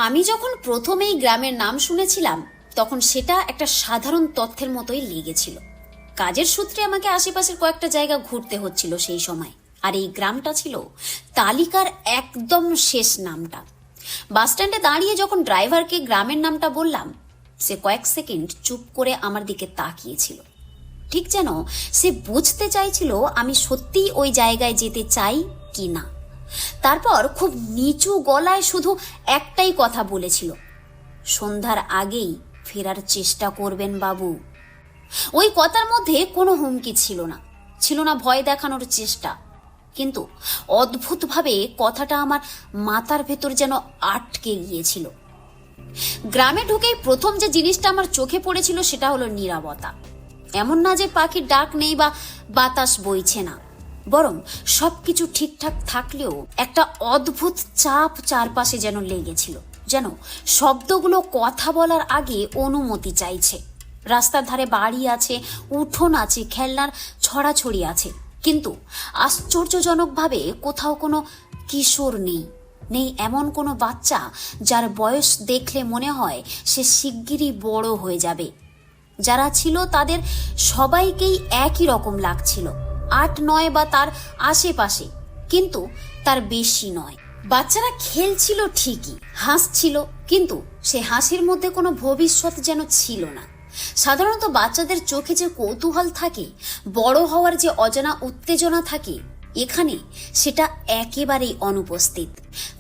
আমি যখন প্রথমেই গ্রামের নাম শুনেছিলাম তখন সেটা একটা সাধারণ তথ্যের মতোই লেগেছিল। কাজের সূত্রে আমাকে আশেপাশের কয়েকটা জায়গা ঘুরতে হচ্ছিল সেই সময়, আর এই গ্রামটা ছিল তালিকার একদম শেষ নামটা। বাসস্ট্যান্ডে দাঁড়িয়ে যখন ড্রাইভারকে গ্রামের নামটা বললাম, সে কয়েক সেকেন্ড চুপ করে আমার দিকে তাকিয়েছিল, ঠিক যেন সে বুঝতে চাইছিল আমি সত্যিই ওই জায়গায় যেতে চাই কি না। তারপর খুব নিচু গলায় শুধু একটাই কথা বলেছিল, সন্ধ্যার আগেই ফেরার চেষ্টা করবেন বাবু। ওই কথার মধ্যে কোনো হুমকি ছিল না ভয় দেখানোর চেষ্টা, কিন্তু অদ্ভুতভাবে কথাটা আমার মাথার ভেতর যেন আটকে গিয়েছিল। গ্রামে ঢুকেই প্রথম যে জিনিসটা আমার চোখে পড়েছিল সেটা হলো নীরবতা। এমন না যে পাখির ডাক নেই বা বাতাস বইছে না, বরং সবকিছু ঠিকঠাক থাকলেও একটা অদ্ভুত চাপ চারপাশে যেন লেগেছিল, যেন শব্দগুলো কথা বলার আগে অনুমতি চাইছে। রাস্তার ধারে বাড়ি আছে, উঠোন আছে, খেলনার ছড়াছড়ি আছে, কিন্তু আশ্চর্যজনকভাবে কোথাও কোনো কিশোর নেই এমন কোনো বাচ্চা যার বয়স দেখলে মনে হয় সে শিগগিরই বড় হয়ে যাবে। যারা ছিল তাদের সবাইকেই একই রকম লাগছিল, ৮-৯ বা তার আশেপাশে, কিন্তু তার বেশি নয়। বাচ্চারা খেলছিল ঠিকই, হাসছিল, কিন্তু সে হাসির মধ্যে কোনো ভবিষ্যৎ যেন ছিল না। সাধারণত বাচ্চাদের চোখে যে কৌতূহল থাকে, বড় হওয়ার যে অজানা উত্তেজনা থাকে, এখানে সেটা একেবারেই অনুপস্থিত।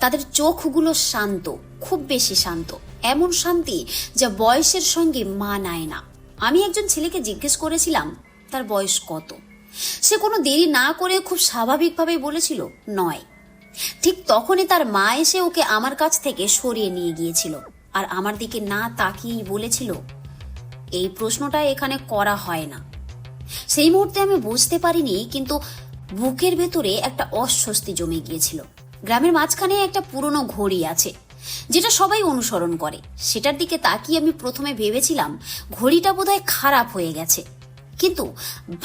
তাদের চোখগুলো শান্ত, খুব বেশি শান্ত, এমন শান্তি যা বয়সের সঙ্গে মানায় না। আমি একজন ছেলেকে জিজ্ঞেস করেছিলাম তার বয়স কত। সে কোনো দেরি না করে খুব স্বাভাবিকভাবে বলেছিল ৯। ঠিক তখনই তার মা এসে ওকে আমার কাছ থেকে সরিয়ে নিয়ে গিয়েছিল, আর আমার দিকে না তাকিয়েই বলেছিল, এই প্রশ্নটা এখানে করা হয় না। সেই মুহূর্তে আমি বুঝতে পারিনি, কিন্তু বুকের ভেতরে একটা অস্বস্তি জমে গিয়েছিল। গ্রামের মাঝখানে একটা পুরনো ঘড়ি আছে যেটা সবাই অনুসরণ করে। সেটার দিকে তাকিয়ে আমি প্রথমে ভেবেছিলাম ঘড়িটা বোধহয় খারাপ হয়ে গেছে, কিন্তু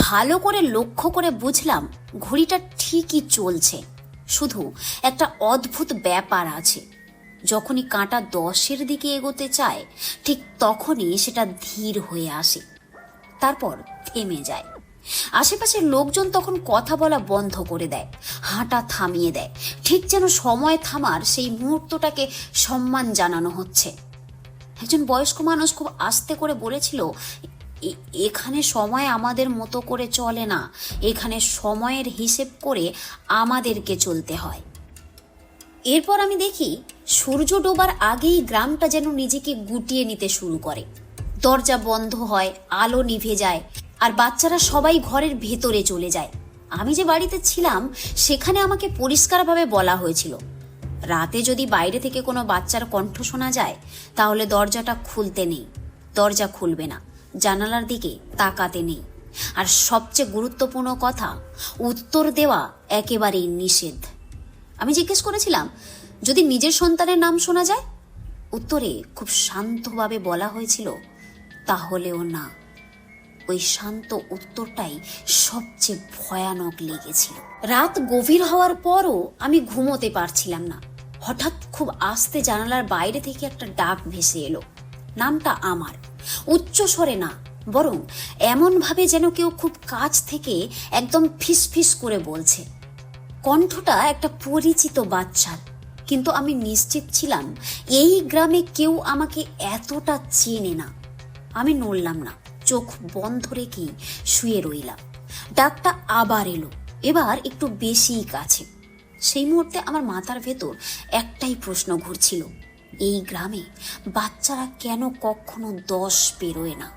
ভালো করে লক্ষ্য করে বুঝলাম ঘড়িটা ঠিকই চলছে। শুধু একটা অদ্ভুত ব্যাপার আছে, যখনই কাঁটা ১০-এর দিকে এগোতে চায় ঠিক তখনই সেটা ধীর হয়ে আসে, তারপর থেমে যায়। আশেপাশের লোকজন তখন কথা বলা বন্ধ করে দেয়, হাঁটা থামিয়ে দেয়, ঠিক যেন সময় থামার সেই মুহূর্তটাকে সম্মান জানানো হচ্ছে। একজন বয়স্ক মানুষ খুব আস্তে করে বলেছিল, এখানে সময় আমাদের মতো করে চলে না, এখানে সময়ের হিসেব করে আমাদেরকে চলতে হয়। এরপর আমি দেখি সূর্য ডোবার আগেই গ্রামটা যেন নিজেকে গুটিয়ে নিতে শুরু করে। দরজা বন্ধ হয়, আলো নিভে যায়, আর বাচ্চারা সবাই ঘরের ভেতরে চলে যায়। আমি যে বাড়িতে ছিলাম সেখানে আমাকে পরিষ্কারভাবে বলা হয়েছিল, রাতে যদি বাইরে থেকে কোনো বাচ্চার কণ্ঠ শোনা যায় তাহলে দরজাটা খুলতে নেই, দরজা খুলবে না, জানালার দিকে তাকাতে নেই, আর সবচেয়ে গুরুত্বপূর্ণ কথা, উত্তর দেওয়া একেবারেই নিষেধ। আমি জিজ্ঞেস করেছিলাম, যদি নিজের সন্তানের নাম শোনা যায়? উত্তরে খুব শান্তভাবে বলা হয়েছিল, তাহলেও না। ওই শান্ত উত্তরটাই সবচেয়ে ভয়ানক লেগেছিল। রাত গভীর হওয়ার পরও আমি ঘুমোতে পারছিলাম না। হঠাৎ খুব আস্তে জানালার বাইরে থেকে একটা ডাক ভেসে এলো। নামটা আমার, উচ্চ স্বরে না, বরং এমন ভাবে যেন কেউ খুব কাছ থেকে একদম ফিস ফিস করে বলছে। কণ্ঠটা একটা পরিচিত বাচ্চার, কিন্তু আমি নিশ্চিত ছিলাম এই গ্রামে কেউ আমাকে এতটা চেনে না। আমি নড়লাম না, চোখ বন্ধ রেখেই শুয়ে রইলাম। ডাকটা আবার এলো, এবার একটু বেশিই কাছে। সেই মুহূর্তে আমার মাথার ভেতর একটাই প্রশ্ন ঘুরছিল, এই গ্রামে বাচ্চারা কেন কখনো ১০ পেরোয় না?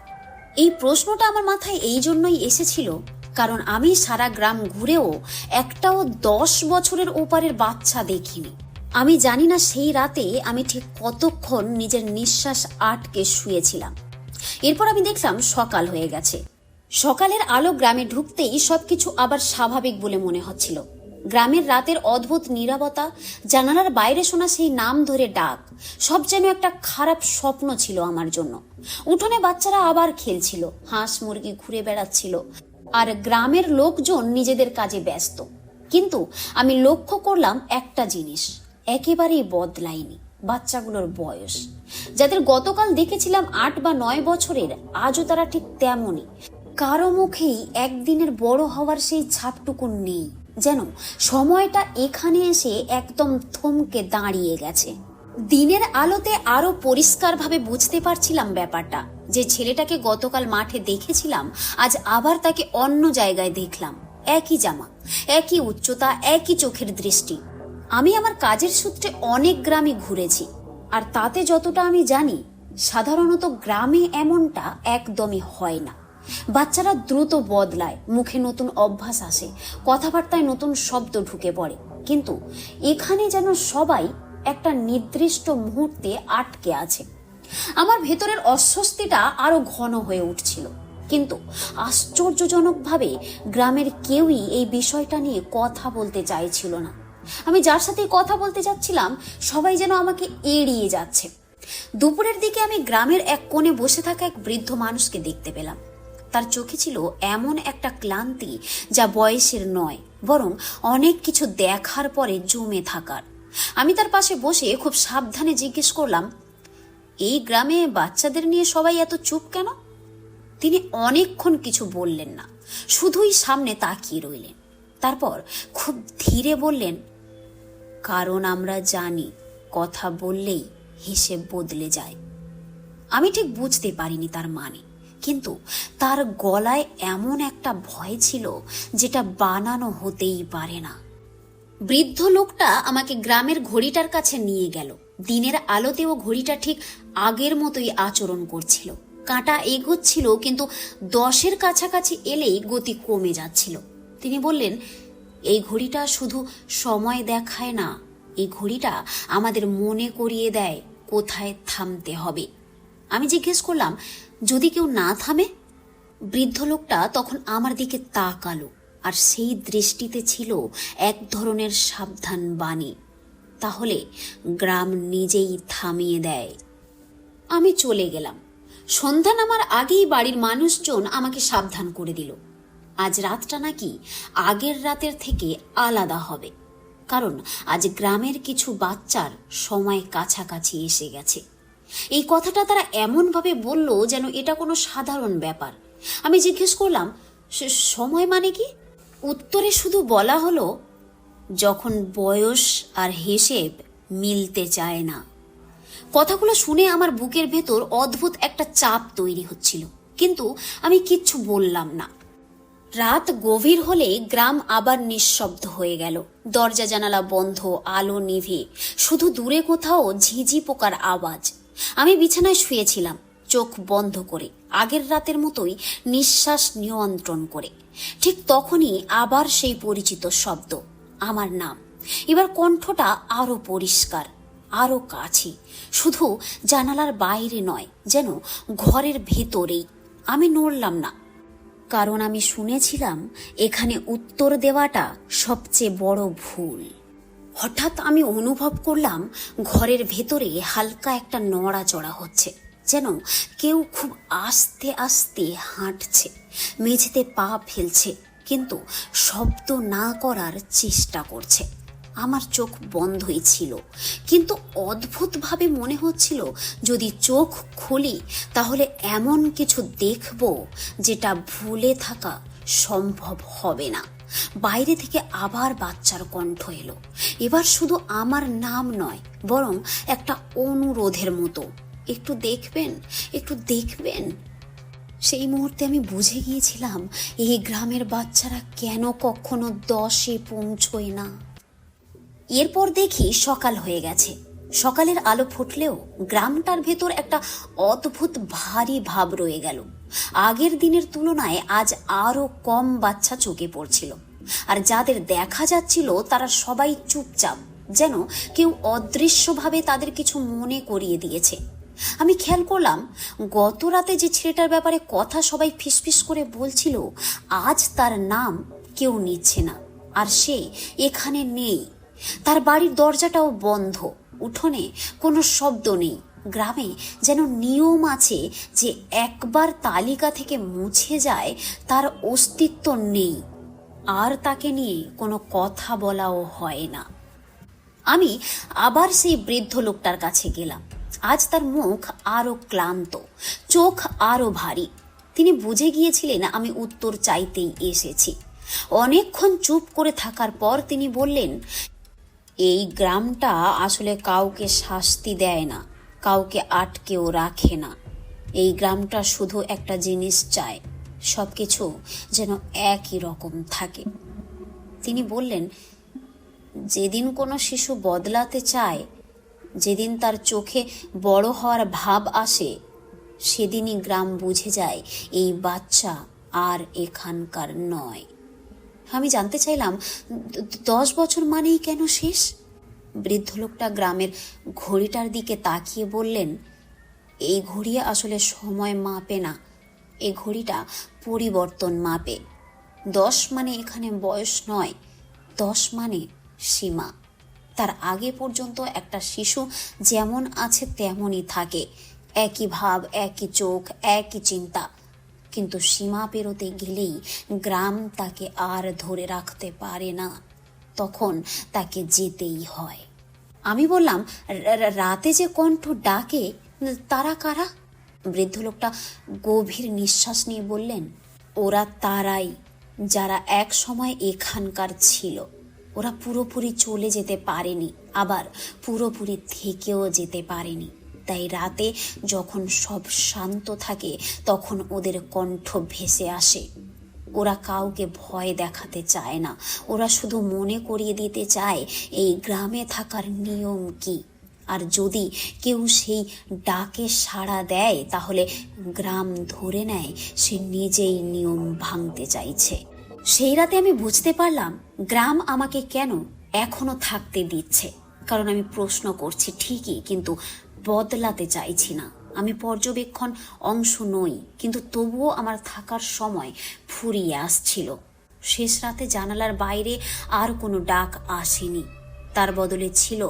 এই প্রশ্নটা আমার মাথায় এই জন্যই এসেছিল কারণ আমি সারা গ্রাম ঘুরেও একটাও ১০ বছরের ওপারের বাচ্চা দেখিনি। আমি জানি না সেই রাতে আমি ঠিক কতক্ষণ নিজের নিঃশ্বাস আটকে শুয়েছিলাম। এরপর আমি দেখলাম সকাল হয়ে গেছে। সকালের আলো গ্রামে ঢুকতেই সবকিছু আবার স্বাভাবিক বলে মনে হচ্ছিল। গ্রামের রাতের অদ্ভুত নীরবতা, জানালার বাইরে শোনা সেই নাম ধরে ডাক, সব যেন একটা খারাপ স্বপ্ন ছিল আমার জন্য। উঠোনে বাচ্চারা আবার খেলছিল, হাঁস মুরগি ঘুরে বেড়াচ্ছিল, আর গ্রামের লোকজন নিজেদের কাজে ব্যস্ত। কিন্তু আমি লক্ষ্য করলাম একটা জিনিস একেবারেই বদলায়নি। বাচ্চাগুলোর বয়স। যাদের গতকাল দেখেছিলাম 8 বা 9 বছরের, আজও তারা ঠিক তেমনই। কারো মুখেই একদিনের বড় হওয়ার সেই ছাপটুকু নেই, যেন সময়টা এখানে এসে একদম থমকে দাঁড়িয়ে গেছে। দিনের আলোতে আরো পরিষ্কারভাবে বুঝতে পারছিলাম ব্যাপারটা, যে ছেলেটাকে গতকাল মাঠে দেখেছিলাম আজ আবার তাকে অন্য জায়গায় দেখলাম। একই জামা, একই উচ্চতা, একই চোখের দৃষ্টি। আমি আমার কাজের সূত্রে অনেক গ্রামে ঘুরেছি, আর তাতে যতটা আমি জানি, সাধারণত গ্রামে এমনটা একদমই হয় না। বাচ্চারা দ্রুত বদলায়, মুখে নতুন অভ্যাস আসে, কথাবার্তায় নতুন শব্দ ঢুকে পড়ে। কিন্তু এখানে যেন সবাই একটা নির্দিষ্ট মুহূর্তে আটকে আছে। আমার ভেতরের অস্বস্তিটা আরো ঘন হয়ে উঠছিল, কিন্তু আশ্চর্যজনকভাবে গ্রামের কেউই এই বিষয়টা নিয়ে কথা বলতে চাইছিল না। আমি যার সাথে কথা বলতে যাচ্ছিলাম, সবাই যেন আমাকে এড়িয়ে যাচ্ছে। দুপুরের দিকে আমি গ্রামের এক কোণে বসে থাকা এক বৃদ্ধ মানুষকে দেখতে পেলাম। তার চোখে ছিল এমন একটা ক্লান্তি যা বয়সের নয়, বরং অনেক কিছু দেখার পরে জমে থাকার। আমি তার পাশে বসে খুব সাবধানে জিজ্ঞেস করলাম, এই গ্রামে বাচ্চাদের নিয়ে সবাই এত চুপ কেন? তিনি অনেকক্ষণ কিছু বললেন না, শুধুই সামনে তাকিয়ে রইলেন। তারপর খুব ধীরে বললেন, কারণ আমরা জানি কথা বললেই হিসেব বদলে যায়। আমি ঠিক বুঝতে পারিনি তার মানে, কিন্তু তার গলায় এমন একটা ভয় ছিল যেটা বানানো হতেই পারে না। বৃদ্ধ লোকটা আমাকে গ্রামের ঘড়িটার কাছে নিয়ে গেল। দিনের আলোতেও ঘড়িটা ঠিক আগের মতোই আচরণ করছিল। কাঁটা এগোচ্ছিল, কিন্তু 10-এর কাছাকাছি এলেই গতি কমে যাচ্ছিল। তিনি বললেন, এই ঘড়িটা শুধু সময় দেখায় না, এই ঘড়িটা আমাদের মনে করিয়ে দেয় কোথায় থামতে হবে। আমি জিজ্ঞেস করলাম, যদি কেউ না থামে? বৃদ্ধ লোকটা তখন আমার দিকে তাকালো, আর সেই দৃষ্টিতে ছিল এক ধরনের সাবধান বাণী। তাহলে গ্রাম নিজেই থামিয়ে দেয়। আমি চলে গেলাম। সন্ধ্যা নামার আগেই বাড়ির মানুষজন আমাকে সাবধান করে দিল, আজ রাতটা নাকি আগের রাতের থেকে আলাদা হবে, কারণ আজ গ্রামের কিছু বাচ্চার সময় কাছাকাছি এসে গেছে। এই কথাটা তারা এমনভাবে বলল যেন এটা কোনো সাধারণ ব্যাপার। আমি জিজ্ঞেস করলাম, সময় মানে কি? উত্তরে শুধু বলা হলো, যখন বয়স আর হিসেব মিলতে চায় না। কথাগুলো শুনে আমার বুকের ভেতর অদ্ভুত একটা চাপ তৈরি হচ্ছিল, কিন্তু আমি কিচ্ছু বললাম না। রাত গভীর হলে গ্রাম আবার নিঃশব্দ হয়ে গেল। দরজা জানালা বন্ধ, আলো নিভে, শুধু দূরে কোথাও ঝিঝি পোকার আওয়াজ। আমি বিছানায় শুয়েছিলাম, চোখ বন্ধ করে, আগের রাতের মতোই নিঃশ্বাস নিয়ন্ত্রণ করে। ঠিক তখনই আবার সেই পরিচিত শব্দ, আমার নাম। এবার কণ্ঠটা আরো পরিষ্কার, আরো কাছে, শুধু জানালার বাইরে নয়, যেন ঘরের ভেতরেই। আমি নড়লাম না, কারণ আমি শুনেছিলাম এখানে উত্তর দেওয়াটা সবচেয়ে বড় ভুল। হঠাৎ আমি অনুভব করলাম ঘরের ভেতরে হালকা একটা নড়াচড়া হচ্ছে, যেন কেউ খুব আস্তে আস্তে হাঁটছে, মেঝেতে পা ফেলছে, কিন্তু শব্দ না করার চেষ্টা করছে। আমার চোখ বন্ধই ছিল, কিন্তু অদ্ভুতভাবে মনে হচ্ছিল যদি চোখ খুলি তাহলে এমন কিছু দেখব যেটা ভুলে থাকা সম্ভব হবে না। বাইরে থেকে আবার বাচ্চার কণ্ঠ এলো। এবার শুধু আমার নাম নয়, বরং একটা অনুরোধের মতো, একটু দেখবেন, একটু দেখবেন। সেই মুহূর্তে আমি বুঝে গিয়েছিলাম এই গ্রামের বাচ্চারা কেন কখনো 10-এ পৌঁছয় না। এরপর দেখি সকাল হয়ে গেছে। সকালের আলো ফুটলেও গ্রামটার ভেতর একটা অদ্ভুত ভারী ভাব রয়ে গেল। আগের দিনের তুলনায় আজ আরো কম বাচ্চা চোখে পড়ছিল, আর যাদের দেখা যাচ্ছিল তারা সবাই চুপচাপ, যেন কেউ অদৃশ্যভাবে তাদের কিছু মনে করিয়ে দিয়েছে। আমি খেয়াল করলাম গত রাতে যে ছেলেটার ব্যাপারে কথা সবাই ফিসফিস করে বলছিল, আজ তার নাম কেউ নিচ্ছে না, আর সে এখানে নেই। তার বাড়ির দরজাটাও বন্ধ, উঠোনে কোনো শব্দ নেই। গ্রামে যেন নিয়ম আছে যে একবার তালিকা থেকে মুছে যায় তার অস্তিত্ব নেই, আর তাকে নিয়ে কোনো কথা বলাও হয় না। আমি আবার সেই বৃদ্ধ লোকটার কাছে গেলাম। আজ তার মুখ আরো ক্লান্ত, চোখ আরো ভারী। তিনি বুঝে গিয়েছিলেন আমি উত্তর চাইতেই এসেছি। অনেকক্ষণ চুপ করে থাকার পর তিনি বললেন, এই গ্রামটা আসলে কাউকে শাস্তি দেয় না, কাউকে আটকেও রাখে না। এই গ্রামটা শুধু একটা জিনিস চায়, সবকিছু যেন একই রকম থাকে। তিনি বললেন, যেদিন কোনো শিশু বদলাতে চায়, যেদিন তার চোখে বড় হওয়ার ভাব আসে, সেদিনই গ্রাম বুঝে যায় এই বাচ্চা আর এখানকার নয়। আমি জানতে চাইলাম, 10 বছর মানেই কেন শেষ? বৃদ্ধ লোকটা গ্রামের ঘড়িটার দিকে তাকিয়ে বললেন, এই ঘড়ি আসলে সময় মাপে না, এই ঘড়িটা পরিবর্তন মাপে। 10 মানে এখানে বয়স নয়, 10 মানে সীমা। তার আগে পর্যন্ত একটা শিশু যেমন আছে তেমনই থাকে, একই ভাব, একই চোখ, একই চিন্তা। কিন্তু সীমা পেরোতে গেলেই গ্রাম তাকে আর ধরে রাখতে পারে না, তখন তাকে যেতেই হয়। আমি বললাম, রাতে যে কণ্ঠ ডাকে, তারা কারা? বৃদ্ধ লোকটা গভীর নিঃশ্বাস নিয়ে বললেন, ওরা তারাই যারা এক সময় এখানকার ছিল। ওরা পুরোপুরি চলে যেতে পারেনি, আবার পুরোপুরি থেকেও যেতে পারেনি। তাই রাতে যখন সব শান্ত থাকে তখন ওদের কণ্ঠ ভেসে আসে। ওরা কাউকে ভয় দেখাতে চায় না, ওরা শুধু মনে করিয়ে দিতে চায় এই গ্রামে থাকার নিয়ম কি। আর যদি কেউ সেই ডাকে সাড়া দেয় তাহলে গ্রাম ধরে নেয় সে নিজেই নিয়ম ভাঙতে চাইছে। সেই রাতে আমি বুঝতে পারলাম গ্রাম আমাকে কেন এখনো থাকতে দিচ্ছে। কারণ আমি প্রশ্ন করছি ঠিকই, কিন্তু বদলাতে চাইছি না। আমি পর্যবেক্ষণ অংশ নই, কিন্তু তবুও আমার থাকার সময় ফুরিয়ে আসছিল। শেষ রাতে জানালার বাইরে আর কোনো ডাক আসেনি, তার বদলে ছিল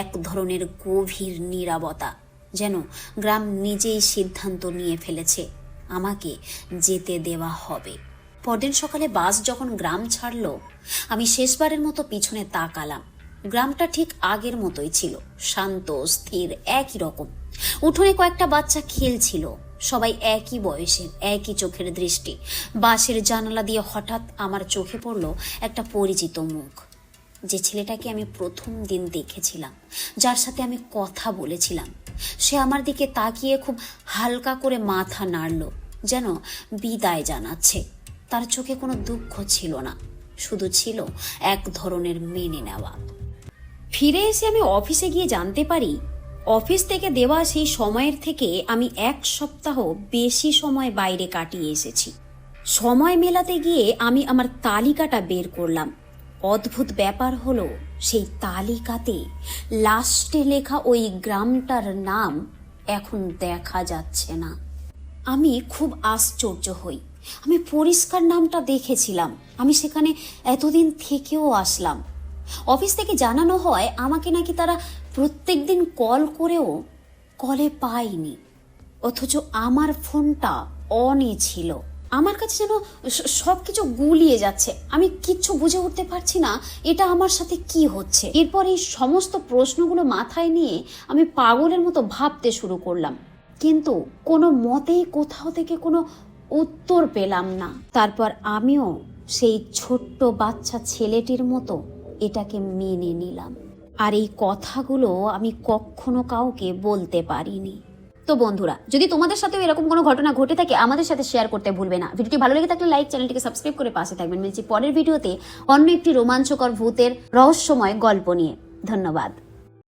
এক ধরনের গভীর নীরবতা, যেন গ্রাম নিজেই সিদ্ধান্ত নিয়ে ফেলেছে আমাকে যেতে দেওয়া হবে। পরদিন সকালে বাস যখন গ্রাম ছাড়ল, আমি শেষবারের মতো পিছনে তাকালাম। গ্রামটা ঠিক আগের মতোই ছিল, শান্ত, স্থির, একই রকম। উঠোনে কয়েকটা বাচ্চা খেলছিল, সবাই একই বয়সের, একই চোখের দৃষ্টি। বাসের জানালা দিয়ে হঠাৎ আমার চোখে পড়ল একটা পরিচিত মুখ, যে ছেলেটাকে আমি প্রথম দিন দেখেছিলাম, যার সাথে আমি কথা বলেছিলাম। সে আমার দিকে তাকিয়ে খুব হালকা করে মাথা নাড়ল, যেন বিদায় জানাচ্ছে। তার চোখে কোনো দুঃখ ছিল না, শুধু ছিল এক ধরনের মেনে নেওয়া। ফিরে এসে আমি অফিসে গিয়ে জানতে পারি, অফিস থেকে দেওয়া সেই সময়ের থেকে আমি 1 সপ্তাহ বেশি সময় বাইরে কাটিয়ে এসেছি। সময় মেলাতে গিয়ে আমি আমার তালিকাটা বের করলাম। অদ্ভুত ব্যাপার হলো, সেই তালিকাতে লাস্টে লেখা ওই গ্রামটার নাম এখন দেখা যাচ্ছে না। আমি খুব আশ্চর্য হই। আমি পরিষ্কার নামটা দেখেছিলাম, আমি সেখানে এতদিন থেকেও আসলাম। অফিস থেকে জানানো হয় আমাকে নাকি তারা প্রত্যেকদিন কল করেও কলে পায়নি, অথচ আমার ফোনটা অনই ছিল। আমার কাছে যেন সব কিছু গুলিয়ে যাচ্ছে। আমি কিচ্ছু বুঝে উঠতে পারছি না এটা আমার সাথে কি হচ্ছে। এরপর এই সমস্ত প্রশ্নগুলো মাথায় নিয়ে আমি পাগলের মতো ভাবতে শুরু করলাম, কিন্তু কোনো মতেই কোথাও থেকে কোনো উত্তর পেলাম না। তারপর আমিও সেই ছোট্ট বাচ্চা ছেলেটির মতো এটাকে মেনে নিলাম। আর এই কথাগুলো আমি কখনো কাউকে বলতে পারিনি। তো বন্ধুরা, যদি তোমাদের সাথেও এরকম কোনো ঘটনা ঘটে থাকে আমাদের সাথে শেয়ার করতে ভুলবে না। ভিডিওটি ভালো লেগে থাকলে লাইক, চ্যানেলটিকে সাবস্ক্রাইব করে পাশে থাকবেন। মিলছি পরের ভিডিওতে অন্য একটি রোমাঞ্চকর ভূতের রহস্যময় গল্প নিয়ে। ধন্যবাদ।